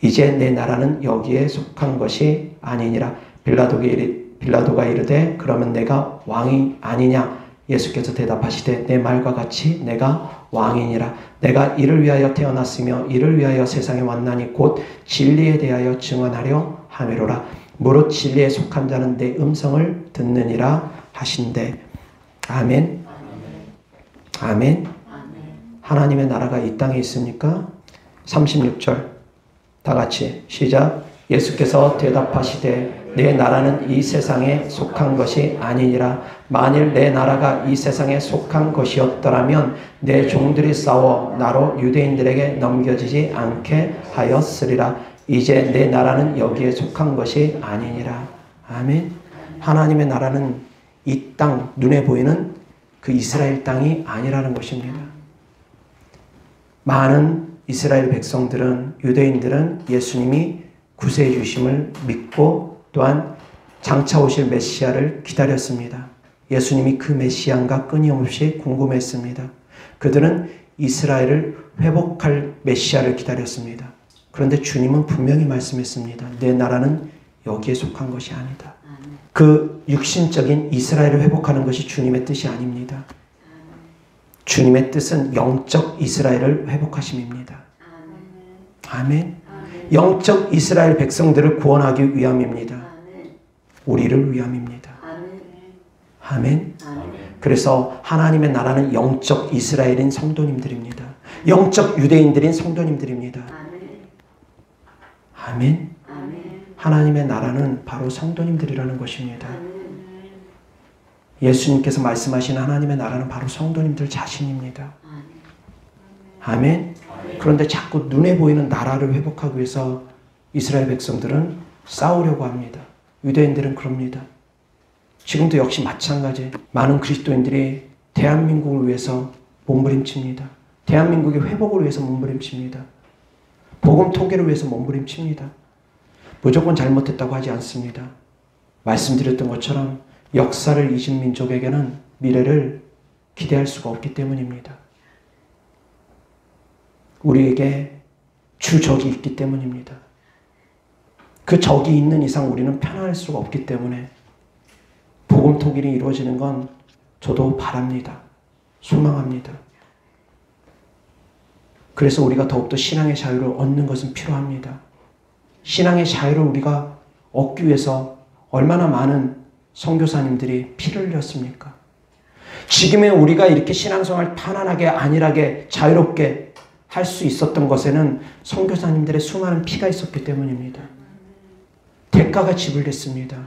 이제 내 나라는 여기에 속한 것이 아니니라. 빌라도가 이르되 그러면 내가 왕이 아니냐. 예수께서 대답하시되 내 말과 같이 내가 왕이니라. 내가 이를 위하여 태어났으며 이를 위하여 세상에 왔나니 곧 진리에 대하여 증언하려 함이로라. 무릇 진리에 속한 자는 내 음성을 듣느니라 하신대. 아멘. 아멘. 하나님의 나라가 이 땅에 있습니까? 36절 다 같이 시작. 예수께서 대답하시되 내 나라는 이 세상에 속한 것이 아니니라. 만일 내 나라가 이 세상에 속한 것이었더라면 내 종들이 싸워 나로 유대인들에게 넘겨지지 않게 하였으리라. 이제 내 나라는 여기에 속한 것이 아니니라. 아멘. 하나님의 나라는 이 땅, 눈에 보이는 그 이스라엘 땅이 아니라는 것입니다. 많은 이스라엘 백성들은, 유대인들은 예수님이 구세해 주심을 믿고 또한 장차 오실 메시아를 기다렸습니다. 예수님이 그 메시아인가 끊임없이 궁금했습니다. 그들은 이스라엘을 회복할 메시아를 기다렸습니다. 그런데 주님은 분명히 말씀했습니다. 내 나라는 여기에 속한 것이 아니다. 그 육신적인 이스라엘을 회복하는 것이 주님의 뜻이 아닙니다. 주님의 뜻은 영적 이스라엘을 회복하심입니다. 아멘. 영적 이스라엘 백성들을 구원하기 위함입니다. 우리를 위함입니다. 아멘. 그래서 하나님의 나라는 영적 이스라엘인 성도님들입니다. 영적 유대인들인 성도님들입니다. 아멘. 하나님의 나라는 바로 성도님들이라는 것입니다. 예수님께서 말씀하신 하나님의 나라는 바로 성도님들 자신입니다. 아멘. 그런데 자꾸 눈에 보이는 나라를 회복하기 위해서 이스라엘 백성들은 싸우려고 합니다. 유대인들은 그럽니다. 지금도 역시 마찬가지. 많은 그리스도인들이 대한민국을 위해서 몸부림칩니다. 대한민국의 회복을 위해서 몸부림칩니다. 복음 통계를 위해서 몸부림칩니다. 무조건 잘못했다고 하지 않습니다. 말씀드렸던 것처럼 역사를 잊은 민족에게는 미래를 기대할 수가 없기 때문입니다. 우리에게 주 적이 있기 때문입니다. 그 적이 있는 이상 우리는 편안할 수가 없기 때문에 복음 통일이 이루어지는 건 저도 바랍니다. 소망합니다. 그래서 우리가 더욱더 신앙의 자유를 얻는 것은 필요합니다. 신앙의 자유를 우리가 얻기 위해서 얼마나 많은 선교사님들이 피를 흘렸습니까? 지금의 우리가 이렇게 신앙생활 편안하게 안일하게 자유롭게 할 수 있었던 것에는 선교사님들의 수많은 피가 있었기 때문입니다. 대가가 지불됐습니다.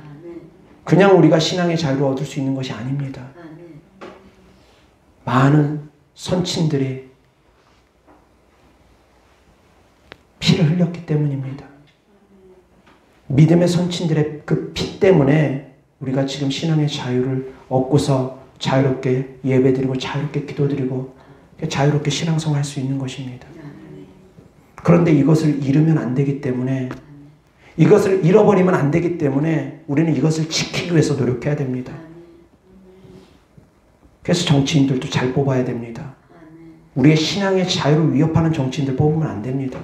그냥 우리가 신앙의 자유를 얻을 수 있는 것이 아닙니다. 많은 선친들이 피를 흘렸기 때문입니다. 믿음의 선친들의 그 피 때문에 우리가 지금 신앙의 자유를 얻고서 자유롭게 예배드리고 자유롭게 기도드리고 자유롭게 신앙생활할 수 있는 것입니다. 그런데 이것을 잃으면 안 되기 때문에, 이것을 잃어버리면 안 되기 때문에 우리는 이것을 지키기 위해서 노력해야 됩니다. 그래서 정치인들도 잘 뽑아야 됩니다. 우리의 신앙의 자유를 위협하는 정치인들 뽑으면 안 됩니다.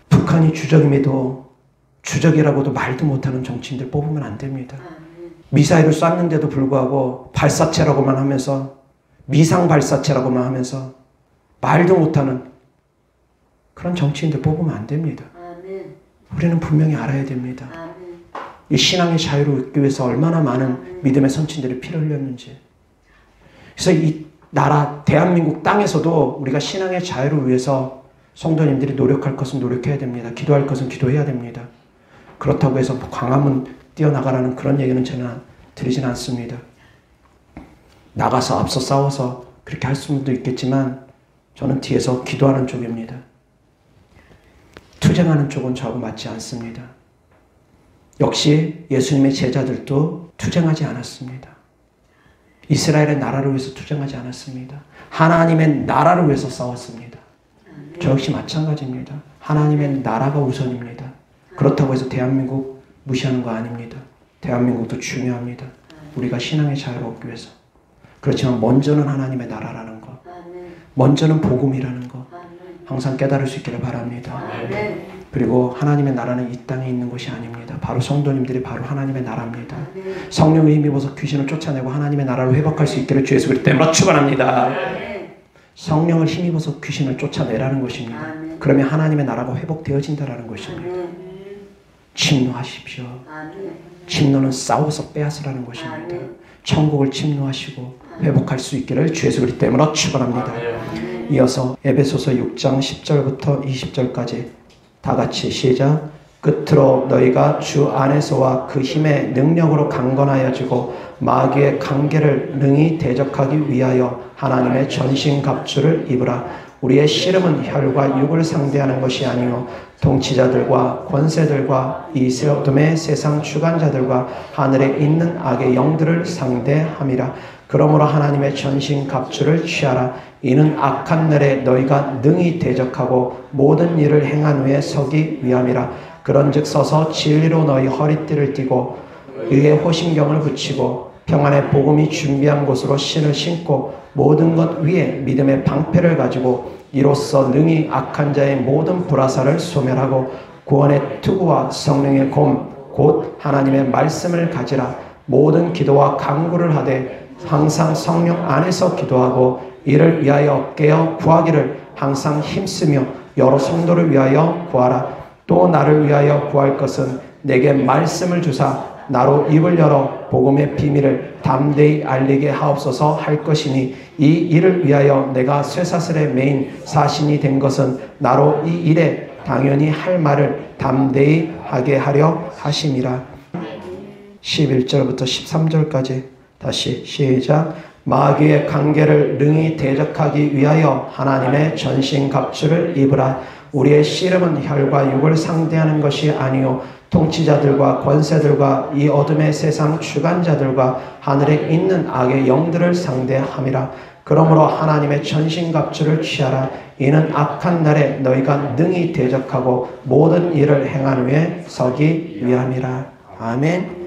북한이 주적임에도 주적이라고도 말도 못하는 정치인들 뽑으면 안 됩니다. 미사일을 쐈는데도 불구하고 발사체라고만 하면서 미상 발사체라고만 하면서 말도 못하는 그런 정치인들 뽑으면 안 됩니다. 우리는 분명히 알아야 됩니다. 이 신앙의 자유를 얻기 위해서 얼마나 많은 믿음의 선친들이 피를 흘렸는지. 그래서 이 나라 대한민국 땅에서도 우리가 신앙의 자유를 위해서 성도님들이 노력할 것은 노력해야 됩니다. 기도할 것은 기도해야 됩니다. 그렇다고 해서 광화문 뛰어나가라는 그런 얘기는 저는 드리진 않습니다. 나가서 앞서 싸워서 그렇게 할 수도 있겠지만 저는 뒤에서 기도하는 쪽입니다. 투쟁하는 쪽은 저하고 맞지 않습니다. 역시 예수님의 제자들도 투쟁하지 않았습니다. 이스라엘의 나라를 위해서 투쟁하지 않았습니다. 하나님의 나라를 위해서 싸웠습니다. 저 역시 마찬가지입니다. 하나님의 나라가 우선입니다. 그렇다고 해서 대한민국 무시하는 거 아닙니다. 대한민국도 중요합니다. 우리가 신앙의 자유를 얻기 위해서. 그렇지만 먼저는 하나님의 나라라는 것, 먼저는 복음이라는 것 항상 깨달을 수 있기를 바랍니다. 그리고 하나님의 나라는 이 땅에 있는 것이 아닙니다. 바로 성도님들이 바로 하나님의 나라입니다. 성령을 힘입어서 귀신을 쫓아내고 하나님의 나라를 회복할 수 있기를 주 예수 그리스도의 이름으로 축원합니다. 성령을 힘입어서 귀신을 쫓아내라는 것입니다. 그러면 하나님의 나라가 회복되어진다라는 것입니다. 침노하십시오. 침노는 싸워서 빼앗으라는 것입니다. 천국을 침노하시고 회복할 수 있기를 주 예수 그리스도의 이름으로 축원합니다. 이어서 에베소서 6장 10절부터 20절까지 다 같이 시작. 끝으로 너희가 주 안에서와 그 힘의 능력으로 강건하여지고 마귀의 관계를 능히 대적하기 위하여 하나님의 전신갑주를 입으라. 우리의 씨름은 혈과 육을 상대하는 것이 아니요 통치자들과 권세들과 이 어둠의 세상 주관자들과 하늘에 있는 악의 영들을 상대함이라. 그러므로 하나님의 전신갑주를 취하라. 이는 악한 날에 너희가 능히 대적하고 모든 일을 행한 후에 서기 위함이라. 그런즉 서서 진리로 너희 허리띠를 띠고 의의 호심경을 붙이고 평안의 복음이 준비한 곳으로 신을 신고 모든 것 위에 믿음의 방패를 가지고 이로써 능히 악한 자의 모든 불화살을 소멸하고 구원의 투구와 성령의 검 곧 하나님의 말씀을 가지라. 모든 기도와 간구를 하되 항상 성령 안에서 기도하고 이를 위하여 깨어 구하기를 항상 힘쓰며 여러 성도를 위하여 구하라. 또 나를 위하여 구할 것은 내게 말씀을 주사 나로 입을 열어 복음의 비밀을 담대히 알리게 하옵소서 할 것이니 이 일을 위하여 내가 쇠사슬에 매인 사신이 된 것은 나로 이 일에 당연히 할 말을 담대히 하게 하려 하심이라. 11절부터 13절까지 다시 시작. 마귀의 관계를 능히 대적하기 위하여 하나님의 전신갑주를 입으라. 우리의 씨름은 혈과 육을 상대하는 것이 아니요 통치자들과 권세들과 이 어둠의 세상 주관자들과 하늘에 있는 악의 영들을 상대함이라. 그러므로 하나님의 전신갑주를 취하라. 이는 악한 날에 너희가 능히 대적하고 모든 일을 행한 후에 서기 위함이라. 아멘.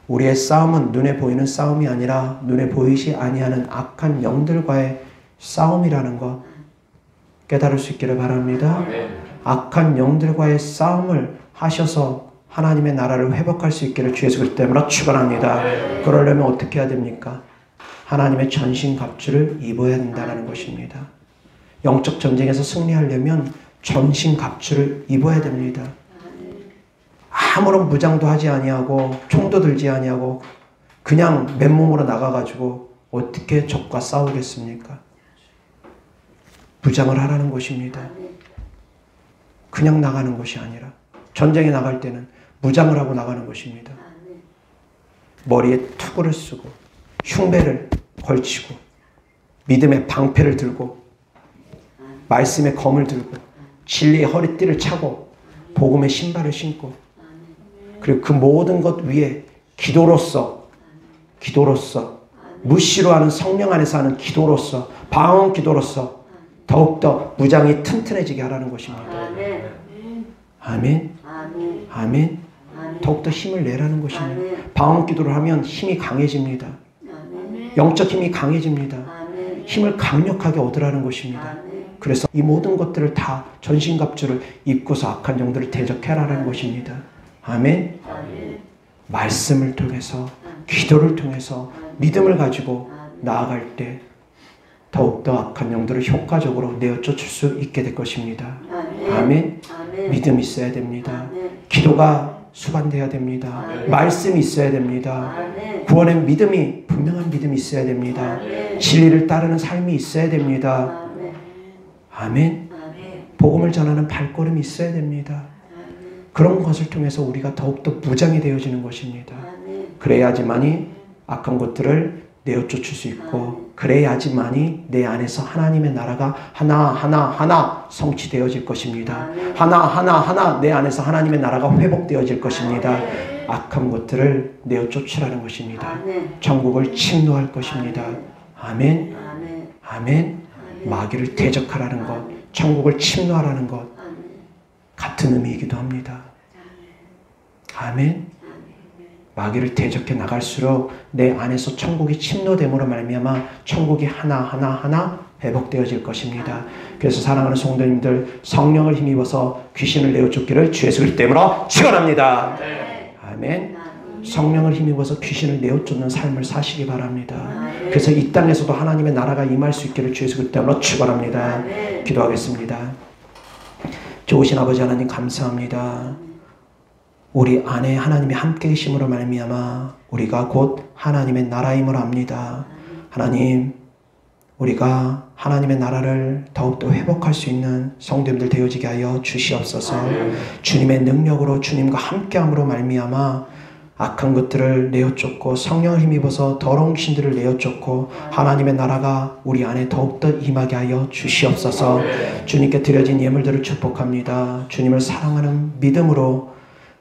우리의 싸움은 눈에 보이는 싸움이 아니라 눈에 보이지 아니하는 악한 영들과의 싸움이라는 것 깨달을 수 있기를 바랍니다. 악한 영들과의 싸움을 하셔서 하나님의 나라를 회복할 수 있기를 주 예수 그리스도 이름으로 축원합니다. 그러려면 어떻게 해야 됩니까? 하나님의 전신갑주를 입어야 된다는 것입니다. 영적 전쟁에서 승리하려면 전신갑주를 입어야 됩니다. 아무런 무장도 하지 아니하고 총도 들지 아니하고 그냥 맨몸으로 나가가지고 어떻게 적과 싸우겠습니까? 무장을 하라는 것입니다. 그냥 나가는 것이 아니라 전쟁에 나갈 때는 무장을 하고 나가는 것입니다. 머리에 투구를 쓰고 흉배를 걸치고 믿음의 방패를 들고 말씀의 검을 들고 진리의 허리띠를 차고 복음의 신발을 신고 그리고 그 모든 것 위에 기도로서 무시로 하는 성령 안에서 하는 기도로서 방언 기도로서 더욱더 무장이 튼튼해지게 하라는 것입니다. 아멘. 아멘. 더욱더 힘을 내라는 것입니다. 방언 기도를 하면 힘이 강해집니다. 영적 힘이 강해집니다. 힘을 강력하게 얻으라는 것입니다. 그래서 이 모든 것들을 다 전신갑주를 입고서 악한 영들을 대적해라는 것입니다. 아멘. 말씀을 통해서, 기도를 통해서, 믿음을 가지고 나아갈 때 더욱더 악한 영들을 효과적으로 내어쫓을 수 있게 될 것입니다. 아멘. 믿음이 있어야 됩니다. 기도가 수반돼야 됩니다. 말씀이 있어야 됩니다. 구원의 믿음이, 분명한 믿음이 있어야 됩니다. 진리를 따르는 삶이 있어야 됩니다. 아멘. 복음을 전하는 발걸음이 있어야 됩니다. 그런 것을 통해서 우리가 더욱더 무장이 되어지는 것입니다. 그래야지만이 악한 것들을 내어쫓을 수 있고, 그래야지만이 내 안에서 하나님의 나라가 하나하나 성취되어질 것입니다. 하나하나 내 안에서 하나님의 나라가 회복되어질 것입니다. 악한 것들을 내어쫓으라는 것입니다. 천국을 침노할 것입니다. 아멘. 아멘. 마귀를 대적하라는 것, 천국을 침노하라는 것, 같은 의미이기도 합니다. 아멘. 마귀를 대적해 나갈수록 내 안에서 천국이 침노됨으로 말미암아 천국이 하나하나 회복되어질 것입니다. 그래서 사랑하는 성도님들, 성령을 힘입어서 귀신을 내어쫓기를 주 예수 그리스도 이름으로 축원합니다. 아멘. 성령을 힘입어서 귀신을 내어쫓는 삶을 사시기 바랍니다. 그래서 이 땅에서도 하나님의 나라가 임할 수 있기를 주 예수 그리스도 이름으로 축원합니다. 기도하겠습니다. 좋으신 아버지 하나님, 감사합니다. 우리 안에 하나님이 함께 계심으로 말미암아 우리가 곧 하나님의 나라임을 압니다. 하나님, 우리가 하나님의 나라를 더욱더 회복할 수 있는 성도님들 되어지게 하여 주시옵소서. 주님의 능력으로, 주님과 함께함으로 말미암아 악한 것들을 내어쫓고 성령을 힘입어서 더러운 귀신들을 내어쫓고 하나님의 나라가 우리 안에 더욱더 임하게 하여 주시옵소서. 주님께 드려진 예물들을 축복합니다. 주님을 사랑하는 믿음으로,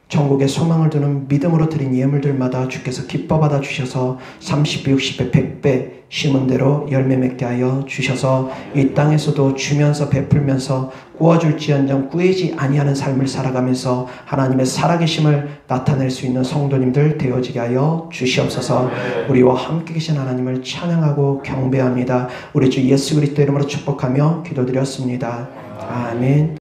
천국에 소망을 두는 믿음으로 드린 예물들마다 주께서 기뻐 받아 주셔서 30배, 60배, 100배 심은 대로 열매 맺게 하여 주셔서 이 땅에서도 주면서 베풀면서 구워줄지언정 꾸이지 아니하는 삶을 살아가면서 하나님의 살아계심을 나타낼 수 있는 성도님들 되어지게 하여 주시옵소서. 우리와 함께 계신 하나님을 찬양하고 경배합니다. 우리 주 예수 그리스도 이름으로 축복하며 기도드렸습니다. 아멘.